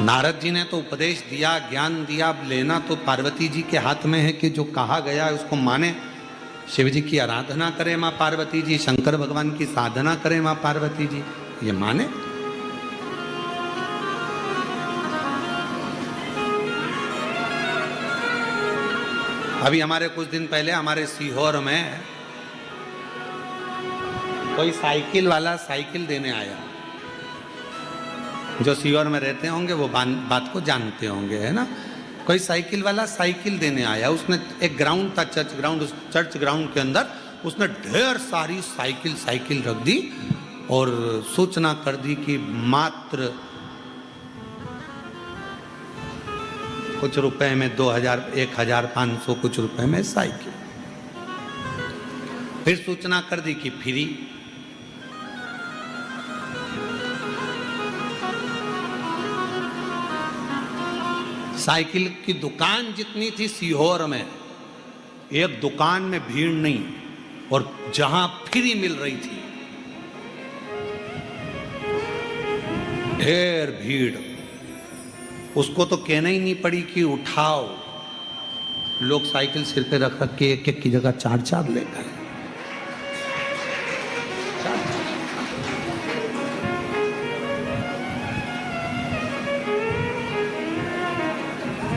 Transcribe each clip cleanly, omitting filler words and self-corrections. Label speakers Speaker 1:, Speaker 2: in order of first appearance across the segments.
Speaker 1: नारद जी ने तो उपदेश दिया, ज्ञान दिया, अब लेना तो पार्वती जी के हाथ में है कि जो कहा गया है उसको माने। शिव जी की आराधना करें माँ पार्वती जी, शंकर भगवान की साधना करें माँ पार्वती जी, ये माने। अभी हमारे कुछ दिन पहले हमारे सीहोर में कोई साइकिल वाला साइकिल देने आया। जो सीहोर में रहते होंगे वो बात को जानते होंगे, है ना। कोई साइकिल वाला साइकिल देने आया। उसने एक ग्राउंड था, चर्च ग्राउंड, उस चर्च ग्राउंड के अंदर उसने ढेर सारी साइकिल रख दी और सूचना कर दी कि मात्र कुछ रुपए में 2000, 1500 कुछ रुपए में साइकिल। फिर सूचना कर दी कि फ्री। साइकिल की दुकान जितनी थी सीहोर में, एक दुकान में भीड़ नहीं, और जहां फ्री मिल रही थी ढेर भीड़। उसको तो कहना ही नहीं पड़ी कि उठाओ। लोग साइकिल सिर पे रख रख के एक की जगह 4 ले गए।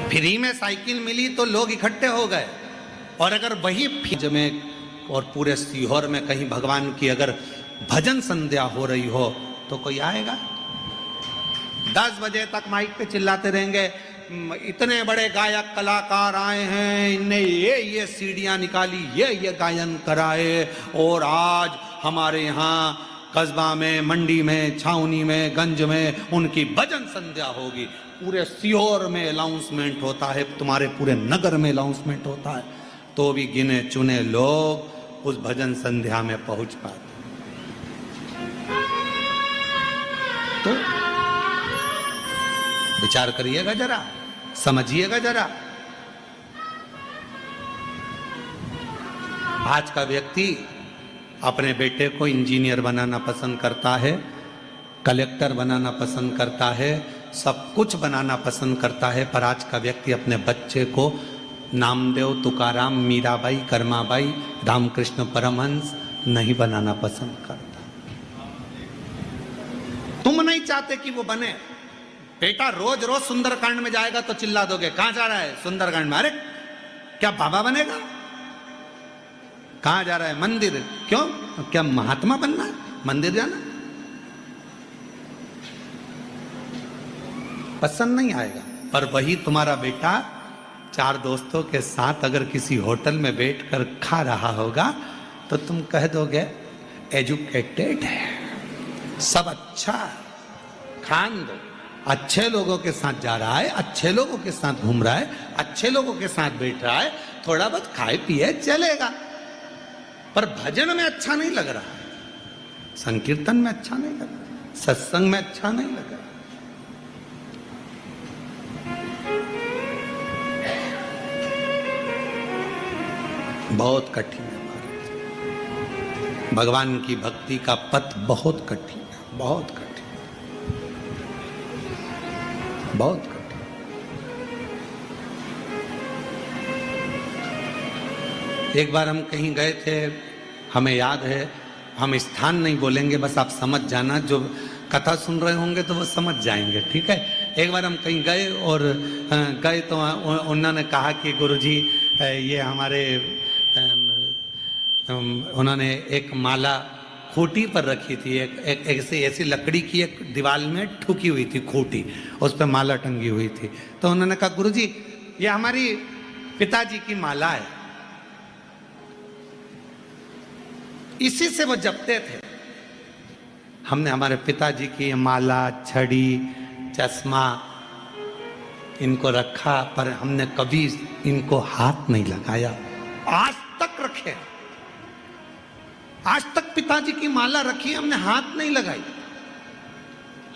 Speaker 1: फ्री में साइकिल मिली तो लोग इकट्ठे हो गए। और अगर वही फ्री में और पूरे सीहोर में कहीं भगवान की अगर भजन संध्या हो रही हो तो कोई आएगा? 10 बजे तक माइक पे चिल्लाते रहेंगे, इतने बड़े गायक कलाकार आए हैं, इनने ये सीढ़ियां निकाली, ये गायन कराए, और आज हमारे यहाँ कस्बा में, मंडी में, छावनी में, गंज में उनकी भजन संध्या होगी। पूरे सीहोर में अनाउंसमेंट होता है, तुम्हारे पूरे नगर में अनाउंसमेंट होता है, तो भी गिने चुने लोग उस भजन संध्या में पहुंच पाते। तो विचार करिएगा जरा, समझिएगा जरा। आज का व्यक्ति अपने बेटे को इंजीनियर बनाना पसंद करता है, कलेक्टर बनाना पसंद करता है, सब कुछ बनाना पसंद करता है, पर आज का व्यक्ति अपने बच्चे को नामदेव, तुकाराम, मीराबाई, कर्माबाई, रामकृष्ण परमहंस नहीं बनाना पसंद करता। तुम नहीं चाहते कि वो बने। बेटा रोज रोज सुंदरकांड में जाएगा तो चिल्ला दोगे, कहां जा रहा है? सुंदरकांड में। अरे क्या बाबा बनेगा? कहां जा रहा है? मंदिर। क्यों? क्या महात्मा बनना है? मंदिर जाना पसंद नहीं आएगा। पर वही तुम्हारा बेटा 4 दोस्तों के साथ अगर किसी होटल में बैठकर खा रहा होगा तो तुम कह दोगे एजुकेटेड है, सब अच्छा, खान दो। अच्छे लोगों के साथ जा रहा है, अच्छे लोगों के साथ घूम रहा है, अच्छे लोगों के साथ बैठ रहा है, थोड़ा बहुत खाए पिए चलेगा। पर भजन में अच्छा नहीं लग रहा, संकीर्तन में अच्छा नहीं लग रहा, सत्संग में अच्छा नहीं लग रहा। बहुत कठिन है भारत। भगवान की भक्ति का पथ बहुत कठिन है, बहुत कठिन, बहुत कठिन। एक बार हम कहीं गए थे, हमें याद है, हम स्थान नहीं बोलेंगे, बस आप समझ जाना, जो कथा सुन रहे होंगे तो वो समझ जाएंगे, ठीक है। एक बार हम कहीं गए और गए तो उन्होंने कहा कि गुरुजी ये हमारे उन्होंने एक माला खूंटी पर रखी थी, एक ऐसी लकड़ी की एक दीवार में ठुकी हुई थी खूंटी, उस पर माला टंगी हुई थी। तो उन्होंने कहा गुरुजी ये हमारी पिताजी की माला है, इसी से वो जपते थे। हमने हमारे पिताजी की माला, छड़ी, चश्मा इनको रखा, पर हमने कभी इनको हाथ नहीं लगाया, आज तक रखे, आज तक पिताजी की माला रखी, हमने हाथ नहीं लगाई।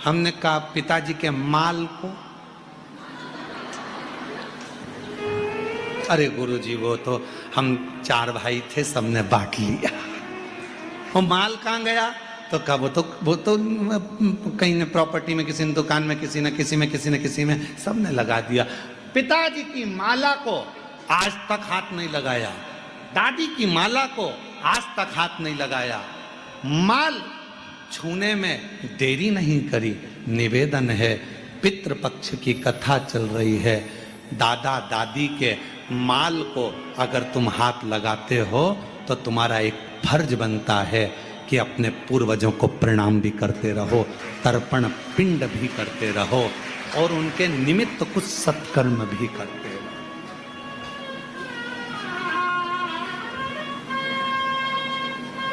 Speaker 1: हमने कहा पिताजी के माल को, अरे गुरुजी वो तो हम 4 भाई थे, सबने बांट लिया। वो माल कहां गया? तो कब वो तो कहीं ने प्रॉपर्टी में, किसी ने दुकान में, किसी ने किसी में सबने लगा दिया। पिताजी की माला को आज तक हाथ नहीं लगाया, दादी की माला को आज तक हाथ नहीं लगाया, माल छूने में देरी नहीं करी। निवेदन है, पितृपक्ष की कथा चल रही है, दादा दादी के माल को अगर तुम हाथ लगाते हो तो तुम्हारा एक फर्ज बनता है कि अपने पूर्वजों को प्रणाम भी करते रहो, तर्पण पिंड भी करते रहो और उनके निमित्त कुछ सत्कर्म भी करते रहो।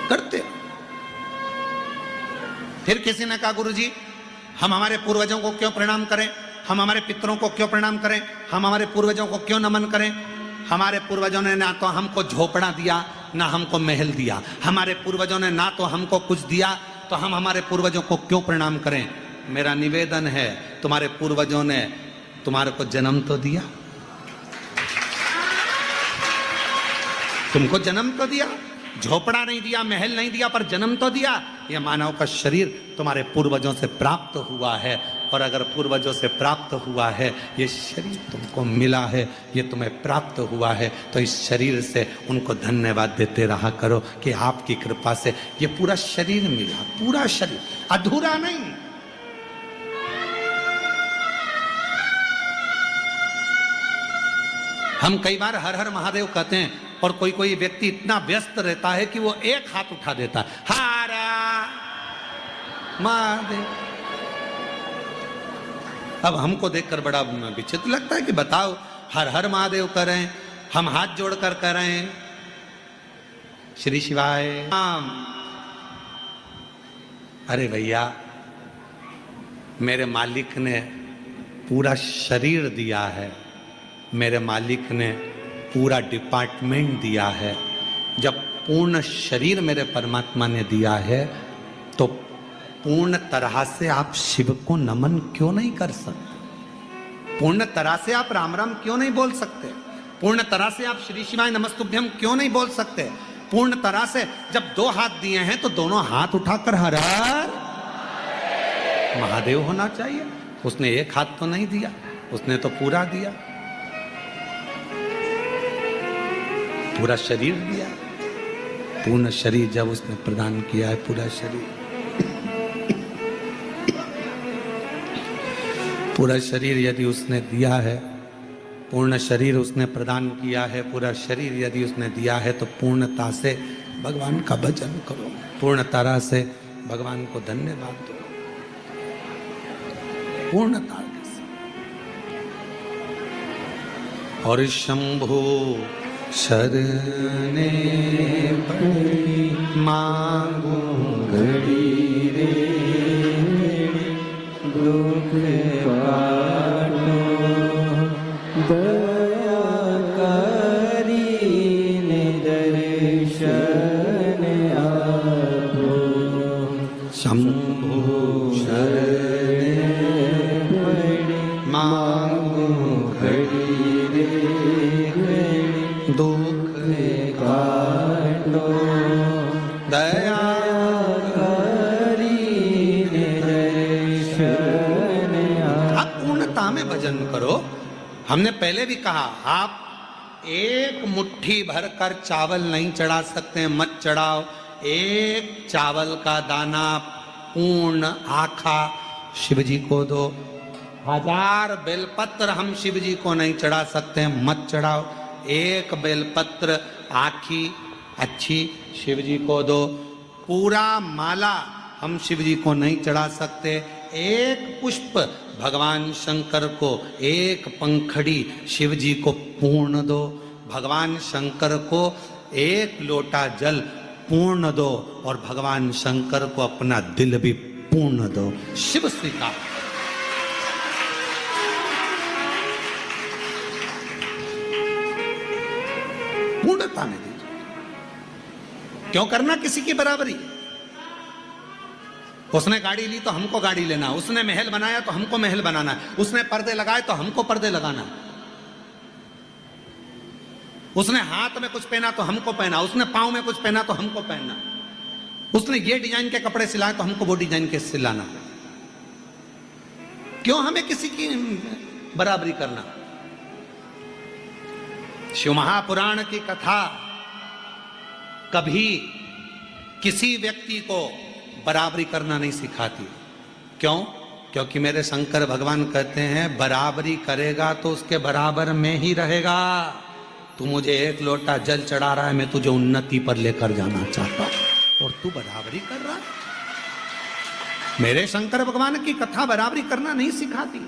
Speaker 1: करते। फिर किसी ने कहा गुरुजी हम हमारे पूर्वजों को क्यों प्रणाम करें, हम हमारे पितरों को क्यों प्रणाम करें, हम हमारे पूर्वजों को क्यों नमन करें? हमारे पूर्वजों ने ना तो हमको झोपड़ा दिया ना हमको महल दिया, हमारे पूर्वजों ने ना तो हमको कुछ दिया, तो हम हमारे पूर्वजों को क्यों प्रणाम करें? मेरा निवेदन है, तुम्हारे पूर्वजों ने तुम्हारे को जन्म तो दिया, तुमको जन्म तो दिया, झोपड़ा नहीं दिया, महल नहीं दिया, पर जन्म तो दिया। यह मानव का शरीर तुम्हारे पूर्वजों से प्राप्त हुआ है, और अगर पूर्वजों से प्राप्त हुआ है, ये शरीर तुमको मिला है, ये तुम्हें प्राप्त हुआ है, तो इस शरीर से उनको धन्यवाद देते रहा करो कि आपकी कृपा से ये पूरा शरीर मिला, पूरा शरीर, अधूरा नहीं। हम कई बार हर हर महादेव कहते हैं और कोई कोई व्यक्ति इतना व्यस्त रहता है कि वो एक हाथ उठा देता है, हर महादेव। अब हमको देखकर बड़ा विचित्र लगता है कि बताओ हर हर महादेव कर रहे हैं, हम हाथ जोड़कर कर रहे हैं श्री शिवाय राम। अरे भैया, मेरे मालिक ने पूरा शरीर दिया है, मेरे मालिक ने पूरा डिपार्टमेंट दिया है। जब पूर्ण शरीर मेरे परमात्मा ने दिया है तो पूर्ण तरह से आप शिव को नमन क्यों नहीं कर सकते? पूर्ण तरह से आप राम राम क्यों नहीं बोल सकते? पूर्ण तरह से आप श्री शिवाय नमस्तुभ्यम क्यों नहीं बोल सकते? पूर्ण तरह से जब दो हाथ दिए हैं तो दोनों हाथ उठाकर हर हर महादेव होना चाहिए। उसने एक हाथ तो नहीं दिया, उसने तो पूरा दिया, पूरा शरीर दिया। पूर्ण शरीर जब उसने प्रदान किया है, पूरा शरीर, पूरा शरीर यदि उसने दिया है, पूर्ण शरीर उसने प्रदान किया है, पूरा शरीर यदि उसने दिया है, तो पूर्णता से भगवान का भजन करो, पूर्ण तरह से भगवान को धन्यवाद दो, पूर्णता से। और शंभु शरणे पड़ी मांगो घड़ी रे, दुख काटो दया करी दर्शन आपो। शंभु शरणे पड़ी मांगो घड़ी रे, दुख काटो दया करी दर्शन। आप पूर्णता में भजन करो। हमने पहले भी कहा, आप एक मुट्ठी भरकर चावल नहीं चढ़ा सकते, मत चढ़ाओ। एक चावल का दाना पूर्ण आखा शिव जी को दो। 1000 बेलपत्र हम शिव जी को नहीं चढ़ा सकते, मत चढ़ाओ। एक बेलपत्र आखी अच्छी शिव जी को दो। पूरा माला हम शिव जी को नहीं चढ़ा सकते। एक पुष्प भगवान शंकर को, एक पंखड़ी शिव जी को पूर्ण दो। भगवान शंकर को एक लोटा जल पूर्ण दो और भगवान शंकर को अपना दिल भी पूर्ण दो। शिव स्वीकार। पूर्णता में दीजिए। क्यों करना किसी की बराबरी? उसने गाड़ी ली तो हमको गाड़ी लेना, उसने महल बनाया तो हमको महल बनाना, उसने पर्दे लगाए तो हमको पर्दे लगाना, उसने हाथ में कुछ पहना तो हमको पहना, उसने पांव में कुछ पहना तो हमको पहनना। उसने ये डिजाइन के कपड़े सिलाए तो हमको वो डिजाइन के सिलाना। क्यों हमें किसी की बराबरी करना? शिव महापुराण की कथा कभी किसी व्यक्ति को बराबरी करना नहीं सिखाती। क्यों? क्योंकि मेरे शंकर भगवान कहते हैं बराबरी करेगा तो उसके बराबर में ही रहेगा। तू मुझे एक लोटा जल चढ़ा रहा है, मैं तुझे उन्नति पर लेकर जाना चाहता हूं और तू बराबरी कर रहा है। मेरे शंकर भगवान की कथा बराबरी करना नहीं सिखाती।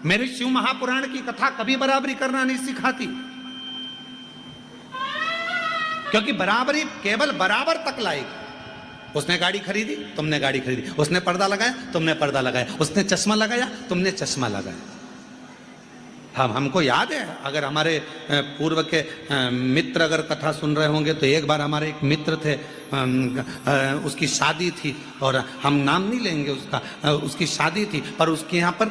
Speaker 1: मेरे शिव महापुराण की कथा कभी बराबरी करना नहीं सिखाती, क्योंकि बराबरी केवल बराबर तक लाएगी। उसने गाड़ी खरीदी, तुमने गाड़ी खरीदी। उसने पर्दा लगाया, तुमने पर्दा लगाया। उसने चश्मा लगाया, तुमने चश्मा लगाया। हमको याद है, अगर हमारे पूर्व के मित्र अगर कथा सुन रहे होंगे तो एक बार हमारे एक मित्र थे, उसकी शादी थी और हम नाम नहीं लेंगे उसका, उसकी शादी थी पर उसके यहाँ पर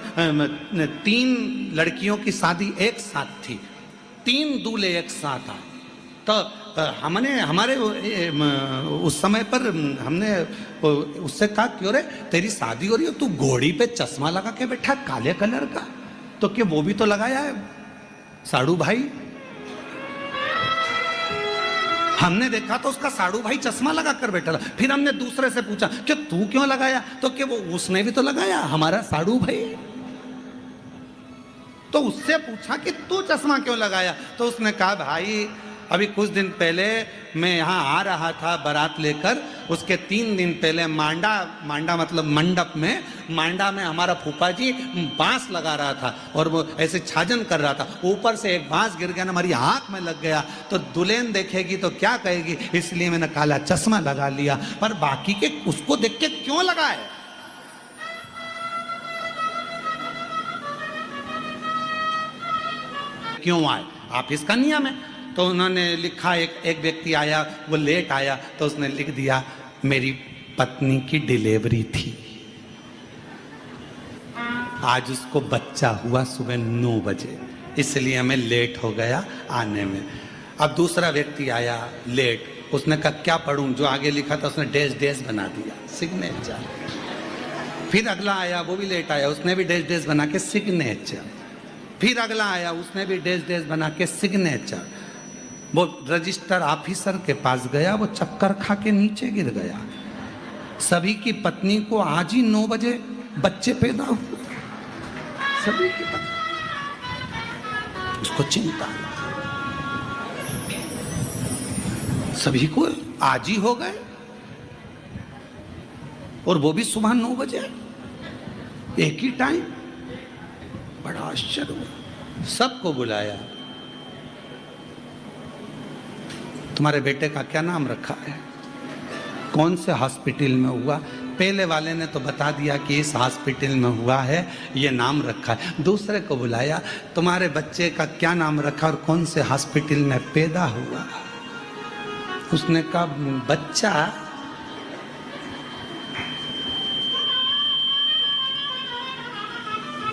Speaker 1: 3 लड़कियों की शादी एक साथ थी, 3 दूल्हे एक साथ आए। तो हमने हमारे उस समय पर हमने उससे कहा, क्यों रे तेरी शादी हो रही है, तू घोड़ी पे चश्मा लगा के बैठा काले कलर का, तो क्या वो भी तो लगाया है साड़ू भाई? हमने देखा तो उसका साड़ू भाई चश्मा लगा कर बैठा था। फिर हमने दूसरे से पूछा कि तू क्यों लगाया, तो क्या वो उसने भी तो लगाया हमारा साड़ू भाई। तो उससे पूछा कि तू चश्मा क्यों लगाया, तो उसने कहा भाई अभी कुछ दिन पहले मैं यहाँ आ रहा था बारात लेकर, उसके 3 दिन पहले मांडा मतलब मंडप में, मांडा में हमारा फूफा जी बांस लगा रहा था और वो ऐसे छाजन कर रहा था, ऊपर से एक बांस गिर गया ना, हमारी आंख में लग गया, तो दुल्हन देखेगी तो क्या कहेगी, इसलिए मैंने काला चश्मा लगा लिया। पर बाकी के उसको देख के क्यों लगाए? क्यों आए? आप इसका नियम है। तो उन्होंने लिखा, एक व्यक्ति आया, वो लेट आया तो उसने लिख दिया मेरी पत्नी की डिलीवरी थी, आज उसको बच्चा हुआ सुबह 9 बजे, इसलिए हमें लेट हो गया आने में। अब दूसरा व्यक्ति आया लेट, उसने कहा क्या पढ़ूं, जो आगे लिखा था उसने डैश डैश बना दिया, सिग्नेचर। फिर अगला आया, वो भी लेट आया, उसने भी डैश डैश बना के सिग्नेचर। फिर अगला आया, उसने भी डैश डैश बना के सिग्नेचर। वो रजिस्टर ऑफिसर के पास गया, वो चक्कर खा के नीचे गिर गया। सभी की पत्नी को आज ही 9 बजे बच्चे पैदा हुए, सभी की पत्नी, उसको चिंता, सभी को आज ही हो गए और वो भी सुबह 9 बजे, एक ही टाइम। बड़ा आश्चर्य हुआ, सबको बुलाया, तुम्हारे बेटे का क्या नाम रखा है, कौन से हॉस्पिटल में हुआ? पहले वाले ने तो बता दिया कि इस हॉस्पिटल में हुआ है, ये नाम रखा है। दूसरे को बुलाया, तुम्हारे बच्चे का क्या नाम रखा और कौन से हॉस्पिटल में पैदा हुआ? उसने कहा बच्चा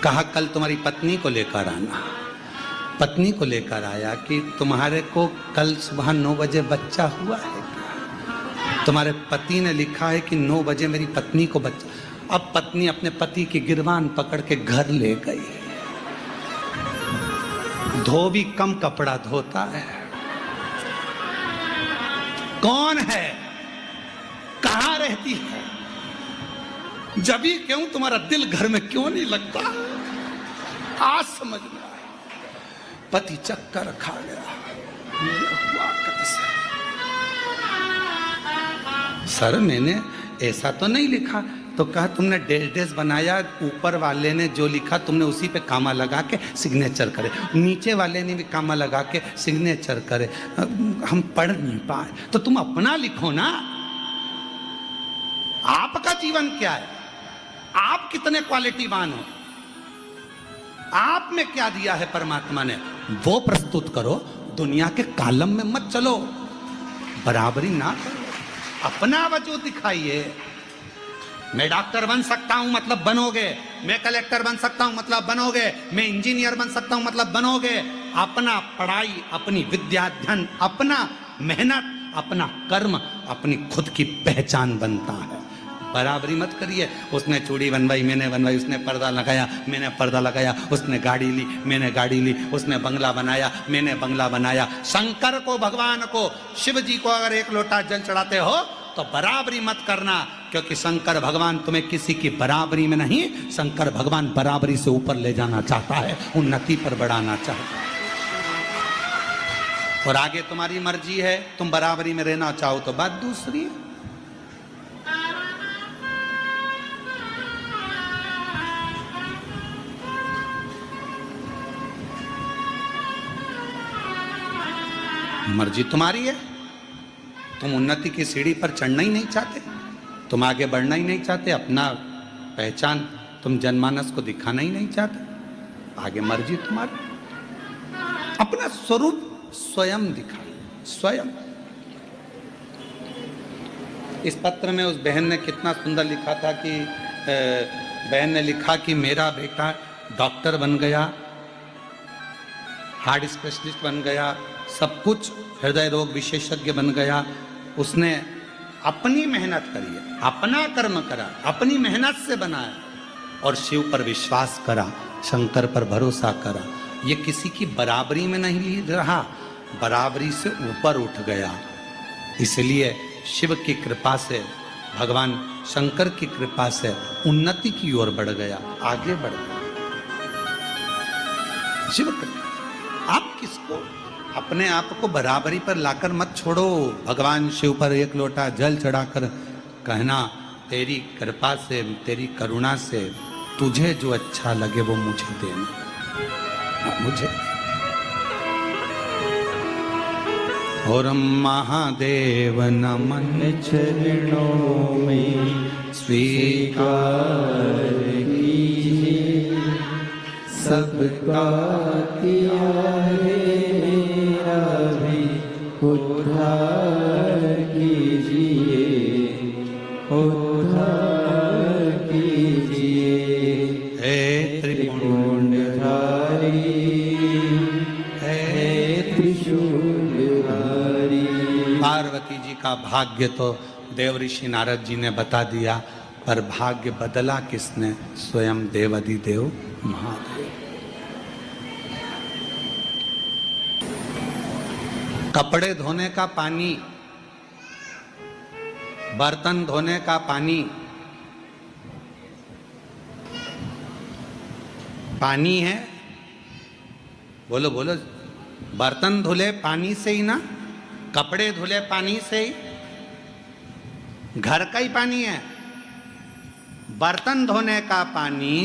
Speaker 1: कहा कल तुम्हारी पत्नी को लेकर आना। पत्नी को लेकर आया कि तुम्हारे को कल सुबह 9 बजे बच्चा हुआ है क्या? तुम्हारे पति ने लिखा है कि 9 बजे मेरी पत्नी को बच्चा। अब पत्नी अपने पति की गिरबान पकड़ के घर ले गई। धोबी कम कपड़ा धोता है। कौन है, कहां रहती है, जबी क्यों तुम्हारा दिल घर में क्यों नहीं लगता? आज समझ में आया। पति चक्कर खा गया, हुआ कैसे? सर मैंने ऐसा तो नहीं लिखा। तो कहा तुमने डैश डैश बनाया, ऊपर वाले ने जो लिखा तुमने उसी पे कामा लगा के सिग्नेचर करे, नीचे वाले ने भी कामा लगा के सिग्नेचर करे, हम पढ़ नहीं पाए। तो तुम अपना लिखो ना, आपका जीवन क्या है, आप कितने क्वालिटीवान हो, आप में क्या दिया है परमात्मा ने, वो प्रस्तुत करो। दुनिया के कालम में मत चलो, बराबरी ना करो, अपना वजूद दिखाइए। मैं डॉक्टर बन सकता हूं मतलब बनोगे, मैं कलेक्टर बन सकता हूं मतलब बनोगे, मैं इंजीनियर बन सकता हूं मतलब बनोगे। अपना पढ़ाई, अपनी विद्या, धन, अपना मेहनत, अपना कर्म अपनी खुद की पहचान बनता है। बराबरी मत करिए, उसने चूड़ी बनवाई मैंने बनवाई, उसने पर्दा लगाया मैंने पर्दा लगाया, उसने गाड़ी ली मैंने गाड़ी ली, उसने बंगला बनाया मैंने बंगला बनाया। शंकर को, भगवान को, शिव जी को अगर एक लोटा जल चढ़ाते हो तो बराबरी मत करना, क्योंकि शंकर भगवान तुम्हें किसी की बराबरी में नहीं, शंकर भगवान बराबरी से ऊपर ले जाना चाहता है, उन्नति पर बढ़ाना चाहता है। और आगे तुम्हारी मर्जी है, तुम बराबरी में रहना चाहो तो बात दूसरी है। मर्जी तुम्हारी है, तुम उन्नति की सीढ़ी पर चढ़ना ही नहीं चाहते, तुम आगे बढ़ना ही नहीं चाहते, अपना पहचान तुम जनमानस को दिखाना ही नहीं चाहते, आगे मर्जी तुम्हारी। अपना स्वरूप स्वयं दिखा, स्वयं। इस पत्र में उस बहन ने कितना सुंदर लिखा था कि बहन ने लिखा कि मेरा बेटा डॉक्टर बन गया, हार्ट स्पेशलिस्ट बन गया, सब कुछ, हृदय रोग विशेषज्ञ बन गया। उसने अपनी मेहनत करी है, अपना कर्म करा, अपनी मेहनत से बनाया और शिव पर विश्वास करा, शंकर पर भरोसा करा। ये किसी की बराबरी में नहीं रहा, बराबरी से ऊपर उठ गया। इसलिए शिव की कृपा से, भगवान शंकर की कृपा से उन्नति की ओर बढ़ गया, आगे बढ़ गया। शिव कृपा। आप किसको, अपने आप को बराबरी पर लाकर मत छोड़ो। भगवान शिव पर एक लोटा जल चढ़ाकर कहना, तेरी कृपा से, तेरी करुणा से तुझे जो अच्छा लगे वो मुझे देना, मुझे। और महादेव नमन
Speaker 2: चरणों में स्वीकार कीजिए, सबका किया है मेरा भी उद्धार कीजिए, उद्धार कीजिए।
Speaker 1: हे
Speaker 2: त्रिपुंडधारी, हे त्रिशूलधारी।
Speaker 1: पार्वती जी का भाग्य तो देव ऋषि नारद जी ने बता दिया, पर भाग्य बदला किसने? स्वयं देवाधिदेव महादेव। कपड़े धोने का पानी, बर्तन धोने का पानी, पानी है, बोलो बोलो, बर्तन धुले पानी से ही ना, कपड़े धुले पानी से ही, घर का ही पानी है। बर्तन धोने का पानी,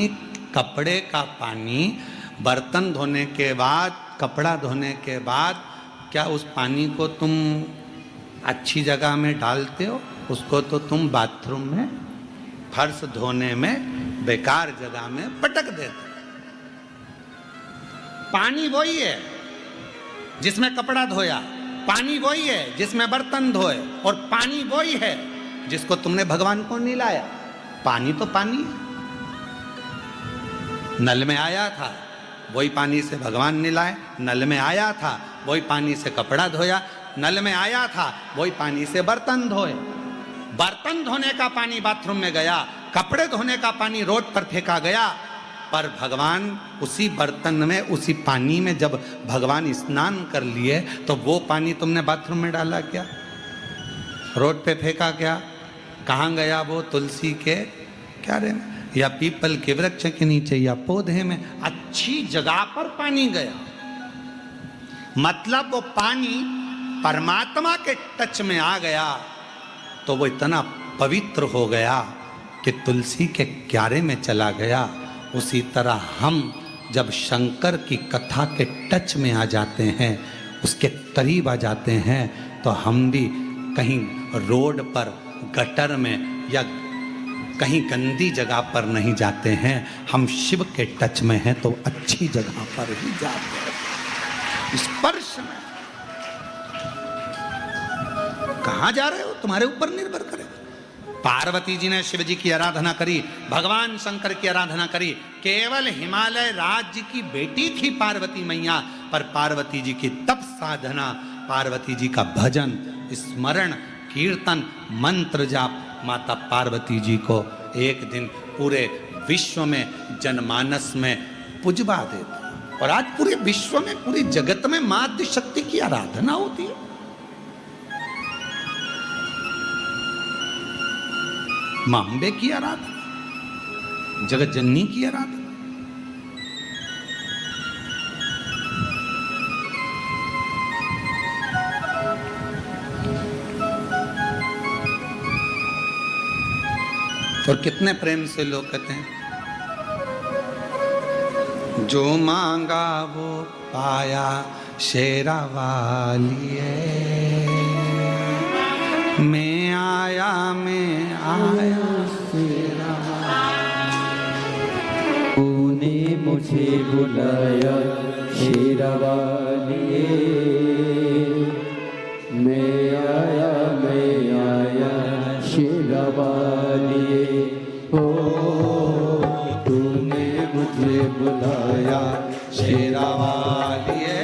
Speaker 1: कपड़े का पानी, बर्तन धोने के बाद, कपड़ा धोने के बाद, क्या उस पानी को तुम अच्छी जगह में डालते हो? उसको तो तुम बाथरूम में, फर्श धोने में बेकार जगह में पटक देते हो। पानी वही है जिसमें कपड़ा धोया, पानी वही है जिसमें बर्तन धोए, और पानी वही है जिसको तुमने भगवान को नहलाया। पानी तो पानी है। नल में आया था वही पानी से भगवान नहलाए, नल में आया था वही पानी से कपड़ा धोया, नल में आया था वही पानी से बर्तन धोए। बर्तन धोने का पानी बाथरूम में गया, कपड़े धोने का पानी रोड पर फेंका गया, पर भगवान उसी बर्तन में, उसी पानी में जब भगवान स्नान कर लिए तो वो पानी तुमने बाथरूम में डाला क्या? रोड पे फेंका क्या? कहाँ गया वो? तुलसी के क्यारे में, या पीपल के वृक्ष के नीचे, या पौधे में, अच्छी जगह पर पानी गया। मतलब वो पानी परमात्मा के टच में आ गया तो वो इतना पवित्र हो गया कि तुलसी के क्यारे में चला गया। उसी तरह हम जब शंकर की कथा के टच में आ जाते हैं, उसके करीब आ जाते हैं, तो हम भी कहीं रोड पर, गटर में, या कहीं गंदी जगह पर नहीं जाते हैं। हम शिव के टच में हैं तो अच्छी जगह पर ही जाते हैं, स्पर्श में। कहां जा रहे हो तुम्हारे ऊपर निर्भर करेगा। पार्वती जी ने शिव जी की आराधना करी, भगवान शंकर की आराधना करी। केवल हिमालय राज्य की बेटी थी पार्वती मैया, पर पार्वती जी की तप साधना, पार्वती जी का भजन, स्मरण, कीर्तन, मंत्र जाप माता पार्वती जी को एक दिन पूरे विश्व में, जनमानस में पुजवा देता। और आज पूरे विश्व में, पूरी जगत में मां आदि शक्ति की आराधना होती है। मां अम्बे की आराधना, जगत जननी की आराधना। और कितने प्रेम से लोग कहते हैं, जो मांगा वो पाया शेरा वालिए, मैं आया शेरा वालिए,
Speaker 2: तूने मुझे बुलाया शेरा वालिए, मैं आया शेरा वालिए, ओ तूने मुझे बुलाया
Speaker 1: शेरा वालिए,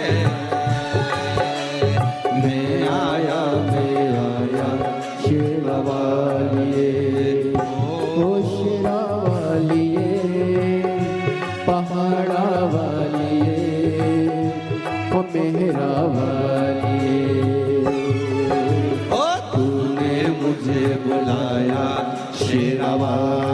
Speaker 2: मैं आया शेरा वालिए, ओ शेरा वालिए, पहाड़ा वालिए, ओ मेहरा वालिए,
Speaker 1: ओ
Speaker 2: तूने मुझे बुलाया शेरा वालिए।